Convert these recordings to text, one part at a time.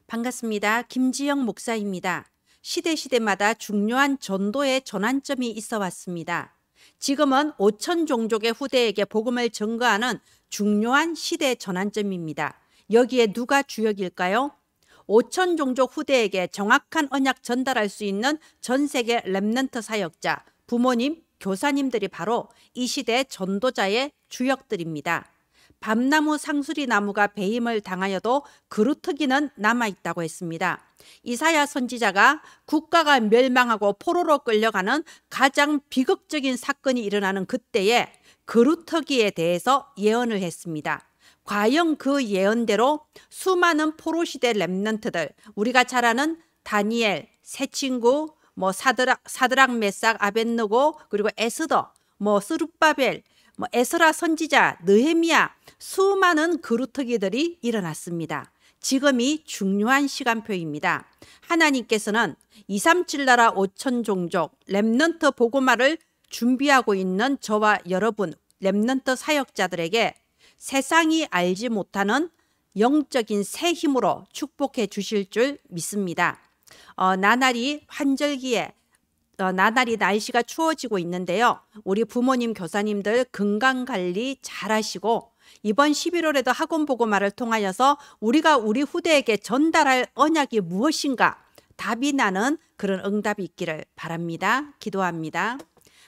반갑습니다. 김지영 목사입니다. 시대마다 중요한 전도의 전환점이 있어 왔습니다. 지금은 5천 종족의 후대에게 복음을 전거하는 중요한 시대 전환점입니다. 여기에 누가 주역일까요? 5천 종족 후대에게 정확한 언약 전달할 수 있는 전 세계 렘넌트 사역자, 부모님, 교사님들이 바로 이 시대 전도자의 주역들입니다. 밤나무 상수리 나무가 배임을 당하여도 그루터기는 남아있다고 했습니다. 이사야 선지자가 국가가 멸망하고 포로로 끌려가는 가장 비극적인 사건이 일어나는 그때에 그루터기에 대해서 예언을 했습니다. 과연 그 예언대로 수많은 포로시대 렘넌트들, 우리가 잘 아는 다니엘, 새 친구, 사드락 메삭 아벳느고, 그리고 에스더, 스룹바벨, 에스라 선지자, 느헤미야, 수많은 그루터기들이 일어났습니다. 지금이 중요한 시간표입니다. 하나님께서는 237 나라 5천 종족 렘넌트 복음화를 준비하고 있는 저와 여러분 렘넌트 사역자들에게 세상이 알지 못하는 영적인 새 힘으로 축복해 주실 줄 믿습니다. 나날이 환절기에 나날이 날씨가 추워지고 있는데요. 우리 부모님, 교사님들 건강관리 잘 하시고 이번 11월에도 학원 복음화를 통하여서 우리가 우리 후대에게 전달할 언약이 무엇인가 답이 나는 그런 응답이 있기를 바랍니다. 기도합니다.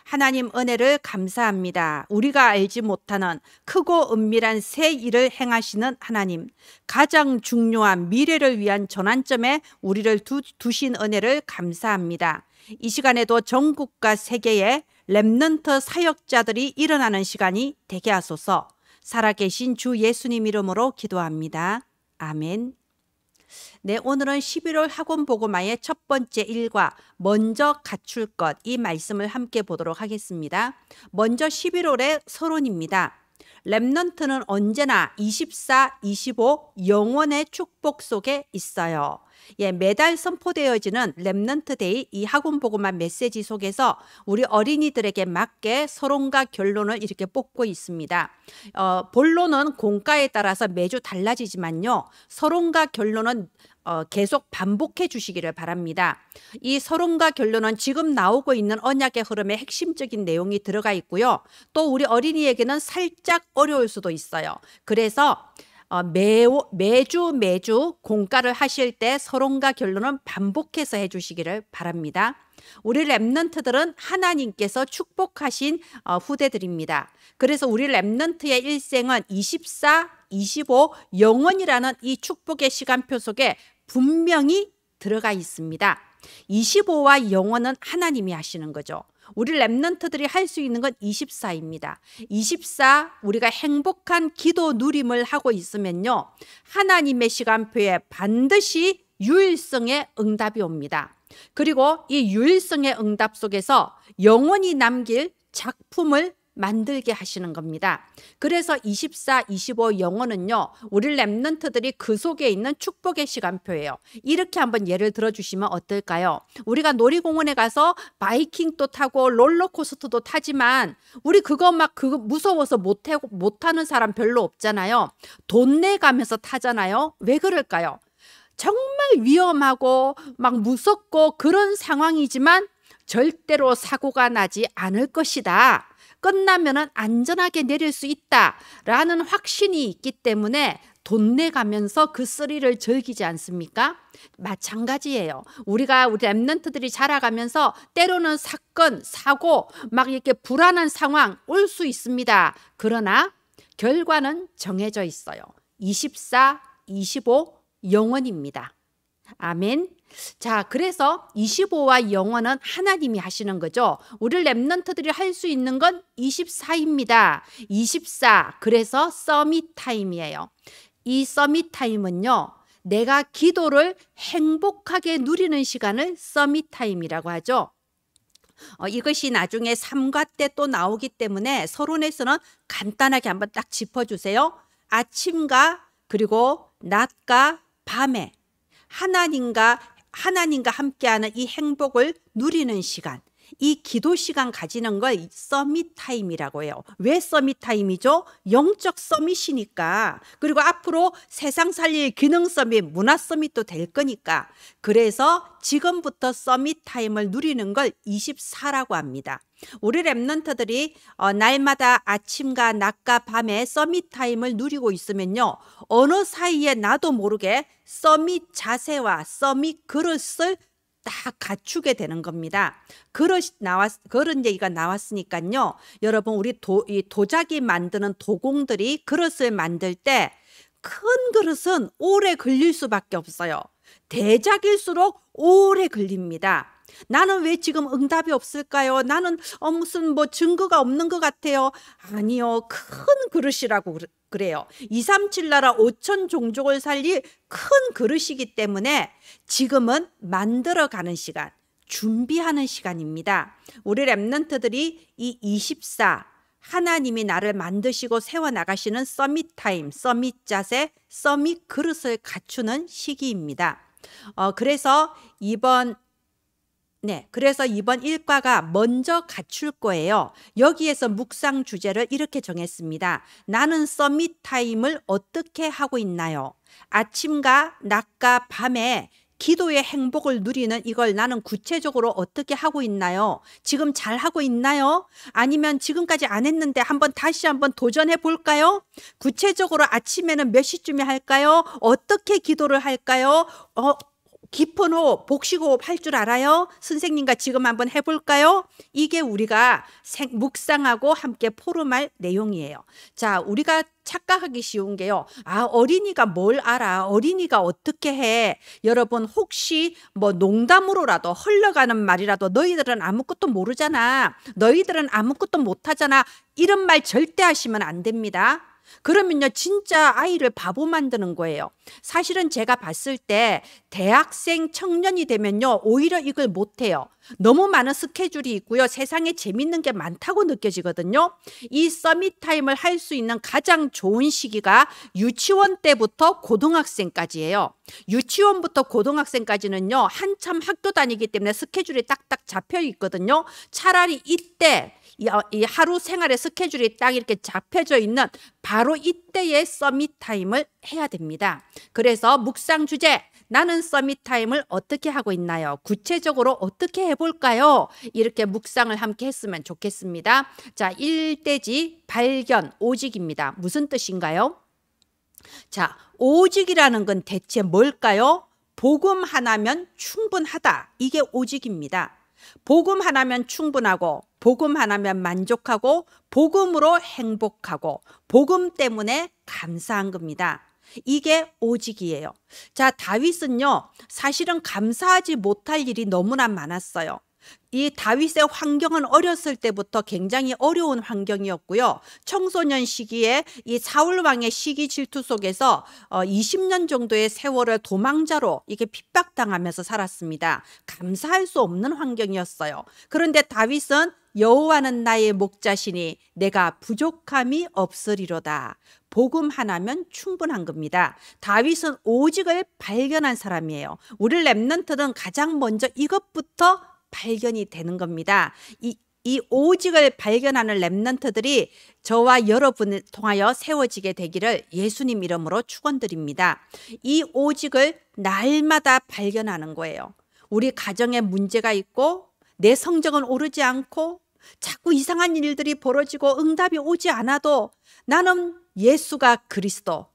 하나님 은혜를 감사합니다. 우리가 알지 못하는 크고 은밀한 새 일을 행하시는 하나님, 가장 중요한 미래를 위한 전환점에 우리를 두신 은혜를 감사합니다. 이 시간에도 전국과 세계에 렘넌트 사역자들이 일어나는 시간이 되게 하소서. 살아계신 주 예수님 이름으로 기도합니다. 아멘. 네, 오늘은 11월 학원 복음화의 첫 번째 일과 먼저 갖출 것, 이 말씀을 함께 보도록 하겠습니다. 먼저 11월의 서론입니다. 렘넌트는 언제나 24, 25 영원의 축복 속에 있어요. 매달 선포되어지는 렘넌트 데이 이 학원 복음화 메시지 속에서 우리 어린이들에게 맞게 서론과 결론을 이렇게 뽑고 있습니다. 본론은 공과에 따라서 매주 달라지지만요. 서론과 결론은 계속 반복해 주시기를 바랍니다. 이 서론과 결론은 지금 나오고 있는 언약의 흐름에 핵심적인 내용이 들어가 있고요. 또 우리 어린이에게는 살짝 어려울 수도 있어요. 그래서 매주 공과를 하실 때 서론과 결론은 반복해서 해주시기를 바랍니다. 우리 렘넌트들은 하나님께서 축복하신 후대들입니다. 그래서 우리 렘넌트의 일생은 24, 25 영원이라는 이 축복의 시간표 속에 분명히 들어가 있습니다. 25와 영원은 하나님이 하시는 거죠. 우리 렘넌트들이 할 수 있는 건 24입니다. 24 우리가 행복한 기도 누림을 하고 있으면요. 하나님의 시간표에 반드시 유일성의 응답이 옵니다. 그리고 이 유일성의 응답 속에서 영원히 남길 작품을 만들게 하시는 겁니다. 그래서 24, 25 영어는요. 우리 렘넌트들이 그 속에 있는 축복의 시간표예요. 이렇게 한번 예를 들어주시면 어떨까요? 우리가 놀이공원에 가서 바이킹도 타고 롤러코스터도 타지만 우리 그거 무서워서 못 타는 사람 별로 없잖아요. 돈 내가면서 타잖아요. 왜 그럴까요? 정말 위험하고 무섭고 그런 상황이지만 절대로 사고가 나지 않을 것이다. 끝나면은 안전하게 내릴 수 있다라는 확신이 있기 때문에 돈 내가면서 그 스릴을 즐기지 않습니까? 마찬가지예요. 우리 렘넌트들이 자라가면서 때로는 사건, 사고, 이렇게 불안한 상황 올 수 있습니다. 그러나 결과는 정해져 있어요. 24, 25 영원입니다. 아멘. 자, 그래서 25와 영원은 하나님이 하시는 거죠. 우리 렘넌트들이 할 수 있는 건 24입니다. 24, 그래서 서밋 타임이에요. 이 서밋 타임은요. 내가 기도를 행복하게 누리는 시간을 서밋 타임이라고 하죠. 이것이 나중에 3과 때 또 나오기 때문에 서론에서는 간단하게 한번 딱 짚어주세요. 아침과 그리고 낮과 밤에 하나님과 함께하는 이 행복을 누리는 시간, 이 기도 시간 가지는 걸 서밋 타임이라고 해요. 왜 서밋 타임이죠? 영적 서밋이니까. 그리고 앞으로 세상 살릴 기능 서밋, 문화 서밋도 될 거니까. 그래서 지금부터 서밋 타임을 누리는 걸 24라고 합니다. 우리 랩런트들이 날마다 아침과 낮과 밤에 서밋 타임을 누리고 있으면요, 어느 사이에 나도 모르게 서밋 자세와 서밋 그릇을 딱 갖추게 되는 겁니다. 그런 얘기가 나왔으니까요. 여러분, 우리 이 도자기 만드는 도공들이 그릇을 만들 때 큰 그릇은 오래 걸릴 수밖에 없어요. 대작일수록 오래 걸립니다. 나는 왜 지금 응답이 없을까요? 나는 무슨 증거가 없는 것 같아요. 아니요, 큰 그릇이라고 그래요. 237 나라 5천 종족을 살릴 큰 그릇이기 때문에 지금은 만들어가는 시간, 준비하는 시간입니다. 우리 랩런트들이 이 24, 하나님이 나를 만드시고 세워나가시는 서밋 타임, 서밋 자세, 서밋 그릇을 갖추는 시기입니다. 그래서 이번 일과가 먼저 갖출 거예요. 여기에서 묵상 주제를 이렇게 정했습니다. 나는 서밋 타임을 어떻게 하고 있나요? 아침과 낮과 밤에 기도의 행복을 누리는 이걸 나는 구체적으로 어떻게 하고 있나요? 지금 잘 하고 있나요? 아니면 지금까지 안 했는데 다시 한번 도전해 볼까요? 구체적으로 아침에는 몇 시쯤에 할까요? 어떻게 기도를 할까요? 깊은 호흡, 복식호흡 할 줄 알아요? 선생님과 지금 한번 해볼까요? 이게 우리가 묵상하고 함께 포럼할 내용이에요. 자, 우리가 착각하기 쉬운 게요. 어린이가 뭘 알아? 어린이가 어떻게 해? 여러분, 혹시 농담으로라도 흘러가는 말이라도 너희들은 아무것도 모르잖아. 너희들은 아무것도 못하잖아. 이런 말 절대 하시면 안 됩니다. 그러면요, 진짜 아이를 바보 만드는 거예요. 사실은 제가 봤을 때 대학생 청년이 되면요, 오히려 이걸 못해요. 너무 많은 스케줄이 있고요, 세상에 재밌는 게 많다고 느껴지거든요. 이 서밋 타임을 할 수 있는 가장 좋은 시기가 유치원 때부터 고등학생까지예요. 유치원부터 고등학생까지는요, 한참 학교 다니기 때문에 스케줄이 딱딱 잡혀 있거든요. 차라리 이때 이 하루 생활의 스케줄이 딱 이렇게 잡혀져 있는 바로 이때의 서밋 타임을 해야 됩니다. 그래서 묵상 주제, 나는 서밋 타임을 어떻게 하고 있나요? 구체적으로 어떻게 해볼까요? 이렇게 묵상을 함께 했으면 좋겠습니다. 자, 일대지 발견, 오직입니다. 무슨 뜻인가요? 자, 오직이라는 건 대체 뭘까요? 복음 하나면 충분하다. 이게 오직입니다. 복음 하나면 충분하고, 복음 하나면 만족하고, 복음으로 행복하고, 복음 때문에 감사한 겁니다. 이게 오직이에요. 자, 다윗은요, 사실은 감사하지 못할 일이 너무나 많았어요. 이 다윗의 환경은 어렸을 때부터 굉장히 어려운 환경이었고요. 청소년 시기에 이 사울 왕의 시기 질투 속에서 20년 정도의 세월을 도망자로 이게 핍박당하면서 살았습니다. 감사할 수 없는 환경이었어요. 그런데 다윗은 여호와는 나의 목자시니 내가 부족함이 없으리로다. 복음 하나면 충분한 겁니다. 다윗은 오직을 발견한 사람이에요. 우리 랩런트는 가장 먼저 이것부터 발견이 되는 겁니다. 이 오직을 발견하는 랩런트들이 저와 여러분을 통하여 세워지게 되기를 예수님 이름으로 축원드립니다. 이 오직을 날마다 발견하는 거예요. 우리 가정에 문제가 있고 내 성적은 오르지 않고 자꾸 이상한 일들이 벌어지고 응답이 오지 않아도 나는 예수가 그리스도,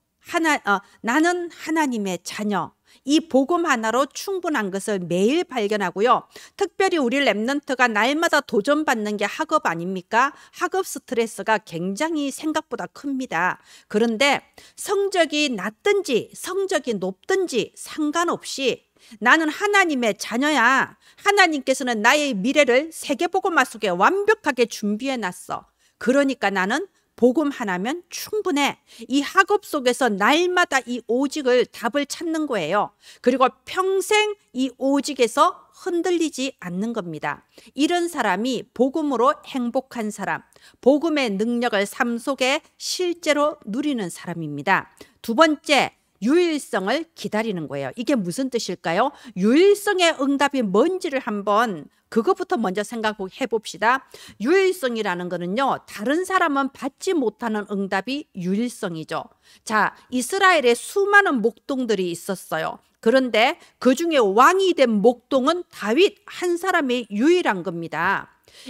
나는 하나님의 자녀, 이 복음 하나로 충분한 것을 매일 발견하고요. 특별히 우리 랩런트가 날마다 도전받는 게 학업 아닙니까? 학업 스트레스가 굉장히 생각보다 큽니다. 그런데 성적이 낮든지 성적이 높든지 상관없이 나는 하나님의 자녀야. 하나님께서는 나의 미래를 세계복음화 속에 완벽하게 준비해 놨어. 그러니까 나는 복음 하나면 충분해. 이 학업 속에서 날마다 이 오직을 답을 찾는 거예요. 그리고 평생 이 오직에서 흔들리지 않는 겁니다. 이런 사람이 복음으로 행복한 사람, 복음의 능력을 삶 속에 실제로 누리는 사람입니다. 두 번째, 유일성을 기다리는 거예요. 이게 무슨 뜻일까요? 유일성의 응답이 뭔지를 한번 그것부터 먼저 생각해 봅시다. 유일성이라는 거는요, 다른 사람은 받지 못하는 응답이 유일성이죠. 자, 이스라엘에 수많은 목동들이 있었어요. 그런데 그 중에 왕이 된 목동은 다윗 한 사람이 유일한 겁니다.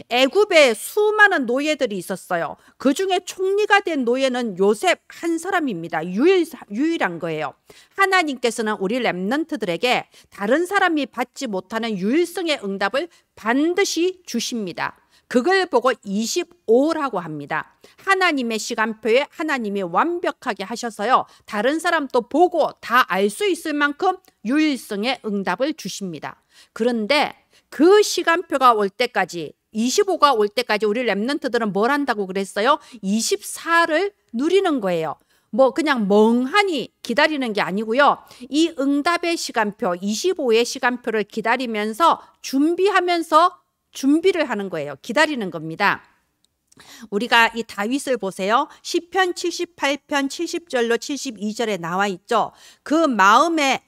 애굽에 수많은 노예들이 있었어요. 그 중에 총리가 된 노예는 요셉 한 사람입니다. 유일한 거예요. 하나님께서는 우리 렘넌트들에게 다른 사람이 받지 못하는 유일성의 응답을 반드시 주십니다. 그걸 보고 25라고 합니다. 하나님의 시간표에 하나님이 완벽하게 하셔서요, 다른 사람도 보고 다 알 수 있을 만큼 유일성의 응답을 주십니다. 그런데 그 시간표가 올 때까지, 25가 올 때까지 우리 렘넌트들은 뭘 한다고 그랬어요? 24를 누리는 거예요. 뭐 그냥 멍하니 기다리는 게 아니고요. 이 응답의 시간표, 25의 시간표를 기다리면서 준비를 하는 거예요. 기다리는 겁니다. 우리가 이 다윗을 보세요. 시편 78편 70절로 72절에 나와 있죠. 그 마음의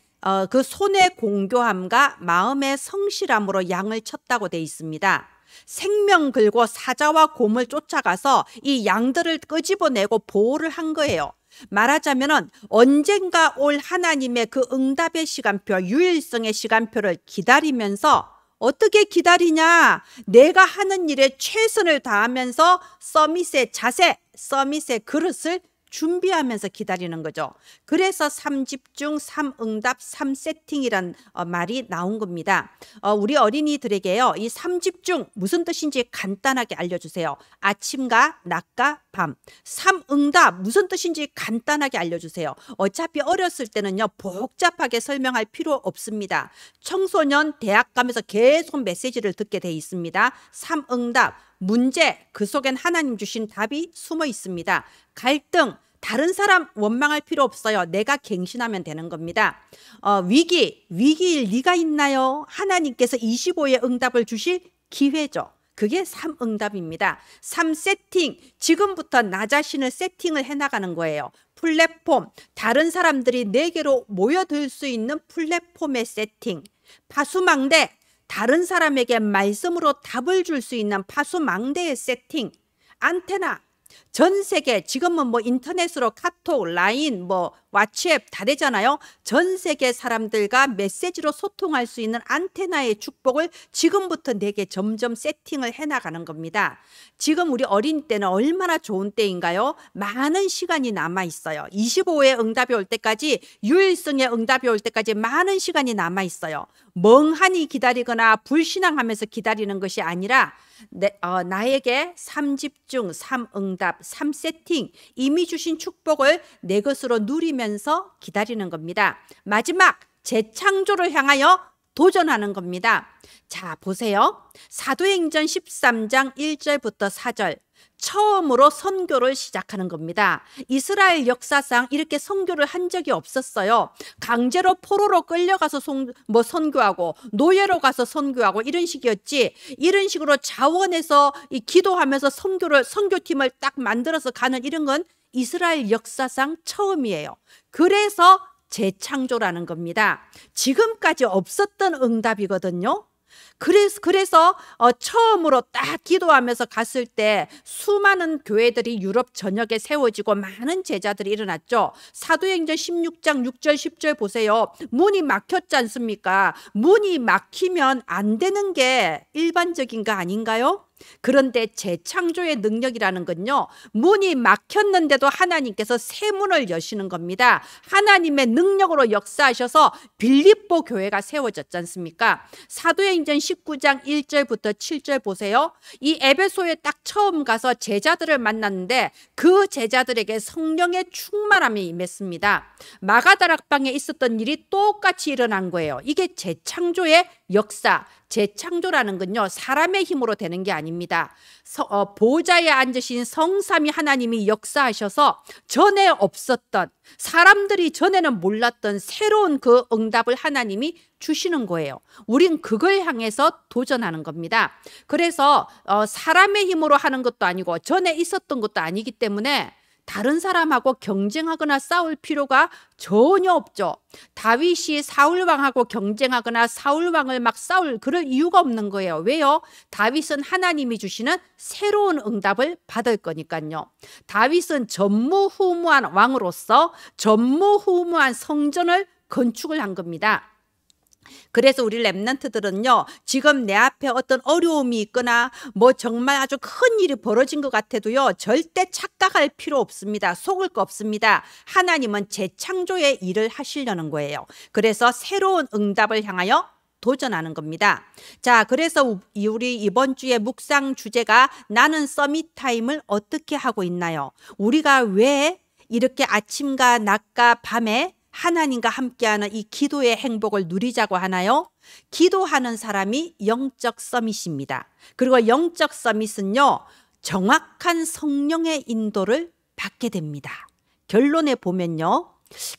그 손의 공교함과 마음의 성실함으로 양을 쳤다고 돼 있습니다. 생명 걸고 사자와 곰을 쫓아가서 이 양들을 끄집어내고 보호를 한 거예요. 말하자면 언젠가 올 하나님의 그 응답의 시간표, 유일성의 시간표를 기다리면서, 어떻게 기다리냐? 내가 하는 일에 최선을 다하면서 서밋의 자세, 서밋의 그릇을 준비하면서 기다리는 거죠. 그래서 3집중, 3응답, 3세팅이란 말이 나온 겁니다. 우리 어린이들에게요, 이 3집중 무슨 뜻인지 간단하게 알려주세요. 아침과 낮과 밤. 3응답 무슨 뜻인지 간단하게 알려주세요. 어차피 어렸을 때는요, 복잡하게 설명할 필요 없습니다. 청소년, 대학 가면서 계속 메시지를 듣게 돼 있습니다. 3응답, 문제, 그 속엔 하나님 주신 답이 숨어 있습니다. 갈등, 다른 사람 원망할 필요 없어요. 내가 갱신하면 되는 겁니다. 위기일 리가 있나요? 하나님께서 25의 응답을 주실 기회죠. 그게 3응답입니다. 3세팅, 지금부터 나 자신을 세팅을 해나가는 거예요. 플랫폼, 다른 사람들이 내게로 모여들 수 있는 플랫폼의 세팅. 파수망대, 다른 사람에게 말씀으로 답을 줄 수 있는 파수망대의 세팅. 안테나, 전 세계, 지금은 뭐 인터넷으로 카톡, 라인, 뭐 왓츠앱 다 되잖아요. 전 세계 사람들과 메시지로 소통할 수 있는 안테나의 축복을 지금부터 내게 점점 세팅을 해나가는 겁니다. 지금 우리 어린 때는 얼마나 좋은 때인가요? 많은 시간이 남아 있어요. 25의 응답이 올 때까지, 유일성의 응답이 올 때까지 많은 시간이 남아 있어요. 멍하니 기다리거나 불신앙하면서 기다리는 것이 아니라 나에게 3집중, 3응답, 3세팅, 이미 주신 축복을 내 것으로 누리면서 기다리는 겁니다. 마지막, 재창조를 향하여 도전하는 겁니다. 자, 보세요. 사도행전 13장 1절부터 4절. 처음으로 선교를 시작하는 겁니다. 이스라엘 역사상 이렇게 선교를 한 적이 없었어요. 강제로 포로로 끌려가서 선교하고, 노예로 가서 선교하고, 이런 식이었지, 이런 식으로 자원해서 기도하면서 선교팀을 딱 만들어서 가는 이런 건 이스라엘 역사상 처음이에요. 그래서 재창조라는 겁니다. 지금까지 없었던 응답이거든요. 그래서 처음으로 딱 기도하면서 갔을 때 수많은 교회들이 유럽 전역에 세워지고 많은 제자들이 일어났죠. 사도행전 16장 6절 10절 보세요. 문이 막혔지 않습니까? 문이 막히면 안 되는 게 일반적인 거 아닌가요? 그런데 재창조의 능력이라는 건요, 문이 막혔는데도 하나님께서 새 문을 여시는 겁니다. 하나님의 능력으로 역사하셔서 빌립보 교회가 세워졌지 않습니까? 사도행전 19장 1절부터 7절 보세요. 이 에베소에 딱 처음 가서 제자들을 만났는데 그 제자들에게 성령의 충만함이 임했습니다. 마가다락방에 있었던 일이 똑같이 일어난 거예요. 이게 재창조의 역사. 재창조라는 건요, 사람의 힘으로 되는 게 아닙니다. 보좌에 앉으신 성삼위 하나님이 역사하셔서 전에 없었던, 사람들이 전에는 몰랐던 새로운 그 응답을 하나님이 주시는 거예요. 우린 그걸 향해서 도전하는 겁니다. 그래서 사람의 힘으로 하는 것도 아니고 전에 있었던 것도 아니기 때문에 다른 사람하고 경쟁하거나 싸울 필요가 전혀 없죠. 다윗이 사울왕하고 경쟁하거나 사울왕을 막 싸울 그럴 이유가 없는 거예요. 왜요? 다윗은 하나님이 주시는 새로운 응답을 받을 거니까요. 다윗은 전무후무한 왕으로서 전무후무한 성전을 건축을 한 겁니다. 그래서 우리 렘넌트들은요, 지금 내 앞에 어떤 어려움이 있거나 뭐 정말 아주 큰 일이 벌어진 것 같아도요, 절대 착각할 필요 없습니다. 속을 거 없습니다. 하나님은 재창조의 일을 하시려는 거예요. 그래서 새로운 응답을 향하여 도전하는 겁니다. 자, 그래서 우리 이번 주에 묵상 주제가 나는 서밋 타임을 어떻게 하고 있나요? 우리가 왜 이렇게 아침과 낮과 밤에 하나님과 함께하는 이 기도의 행복을 누리자고 하나요? 기도하는 사람이 영적 서밋입니다. 그리고 영적 서밋은요, 정확한 성령의 인도를 받게 됩니다. 결론에 보면요,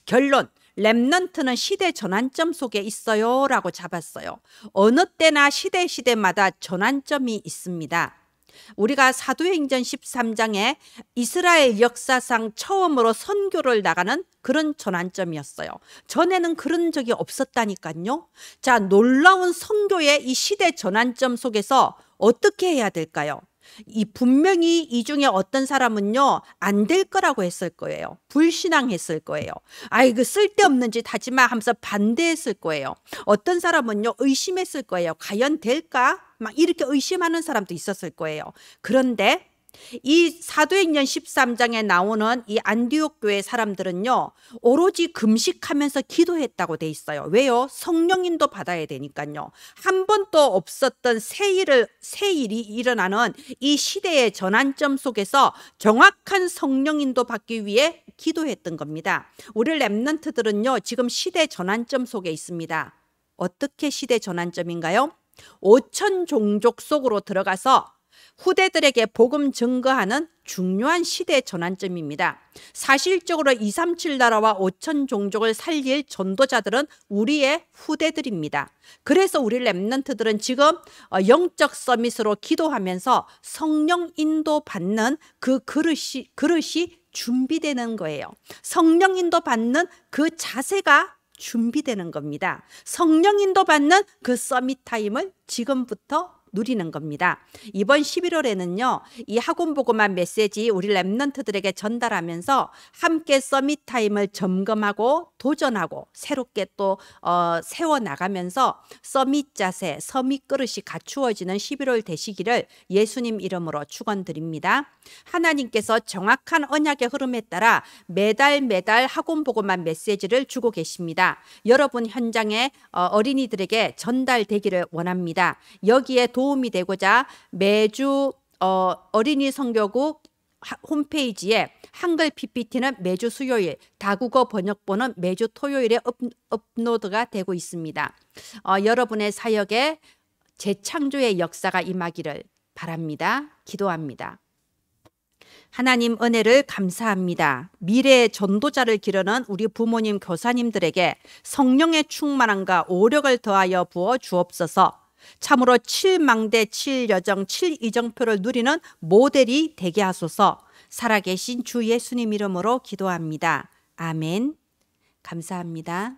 결론, 렘넌트는 시대 전환점 속에 있어요 라고 잡았어요. 어느 때나 시대마다 전환점이 있습니다. 우리가 사도행전 13장에 이스라엘 역사상 처음으로 선교를 나가는 그런 전환점이었어요. 전에는 그런 적이 없었다니까요. 자, 놀라운 선교의 이 시대 전환점 속에서 어떻게 해야 될까요? 분명히 이 중에 어떤 사람은요, 안 될 거라고 했을 거예요. 불신앙했을 거예요. 아이고, 쓸데없는 짓 하지 마 하면서 반대했을 거예요. 어떤 사람은요, 의심했을 거예요. 과연 될까? 막 이렇게 의심하는 사람도 있었을 거예요. 그런데 이 사도행전 13장에 나오는 이 안디옥 교회 사람들은요, 오로지 금식하면서 기도했다고 돼 있어요. 왜요? 성령인도 받아야 되니까요. 한 번도 없었던 새 일이 일어나는 이 시대의 전환점 속에서 정확한 성령인도 받기 위해 기도했던 겁니다. 우리 렘넌트들은요, 지금 시대 전환점 속에 있습니다. 어떻게 시대 전환점인가요? 5천 종족 속으로 들어가서 후대들에게 복음 증거하는 중요한 시대 전환점입니다. 사실적으로 237 나라와 5천 종족을 살릴 전도자들은 우리의 후대들입니다. 그래서 우리 렘넌트들은 지금 영적 서밋으로 기도하면서 성령 인도 받는 그 그릇이 준비되는 거예요. 성령 인도 받는 그 자세가 준비되는 겁니다. 성령 인도 받는 그 서밋 타임을 지금부터 누리는 겁니다. 이번 11월에는요, 이 학원보고만 메시지 우리 렘넌트들에게 전달하면서 함께 서밋 타임을 점검하고 도전하고 새롭게 또 세워나가면서 서밋 자세, 서밋 그릇이 갖추어지는 11월 되시기를 예수님 이름으로 축원드립니다. 하나님께서 정확한 언약의 흐름에 따라 매달 학원보고만 메시지를 주고 계십니다. 여러분 현장에 어린이들에게 전달되기를 원합니다. 여기에 도움이 되고자 매주 어린이 선교국 홈페이지에 한글 PPT는 매주 수요일, 다국어 번역본은 매주 토요일에 업로드가 되고 있습니다. 여러분의 사역에 재창조의 역사가 임하기를 바랍니다. 기도합니다. 하나님 은혜를 감사합니다. 미래의 전도자를 기르는 우리 부모님, 교사님들에게 성령의 충만함과 오력을 더하여 부어 주옵소서. 참으로 7망대 7여정 7이정표를 누리는 모델이 되게 하소서. 살아계신 주 예수님 이름으로 기도합니다. 아멘. 감사합니다.